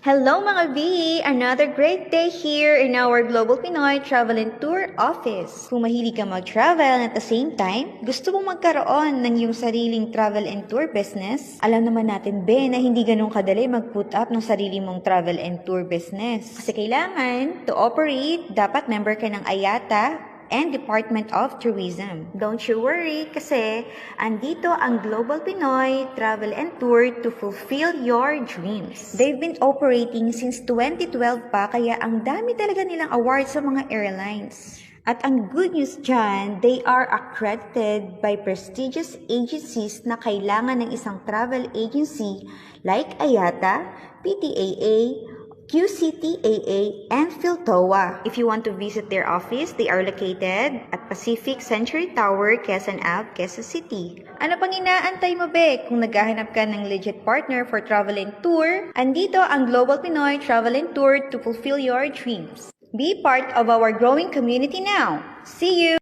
Hello mga V! Another great day here in our Global Pinoy Travel and Tour Office. Kung mahilig ka mag-travel and at the same time, gusto mong magkaroon ng iyong sariling travel and tour business, alam naman natin, be, na hindi ganun kadali mag-put up ng sarili mong travel and tour business. Kasi kailangan, to operate, dapat member ka ng IATA and Department of Tourism. Don't you worry kasi andito ang Global Pinoy Travel and Tour to fulfill your dreams. They've been operating since 2012 pa kaya ang dami talaga nilang awards sa mga airlines. At ang good news dyan, they are accredited by prestigious agencies na kailangan ng isang travel agency like IATA, PTAA, QCTAA, and PhilTOA. If you want to visit their office, they are located at Pacific Century Tower, Quezon Ave, Quezon City. Ano pang inaantay mo, be? Kung naghahanap ka ng legit partner for travel and tour, andito ang Global Pinoy Travel and Tour to fulfill your dreams. Be part of our growing community now. See you!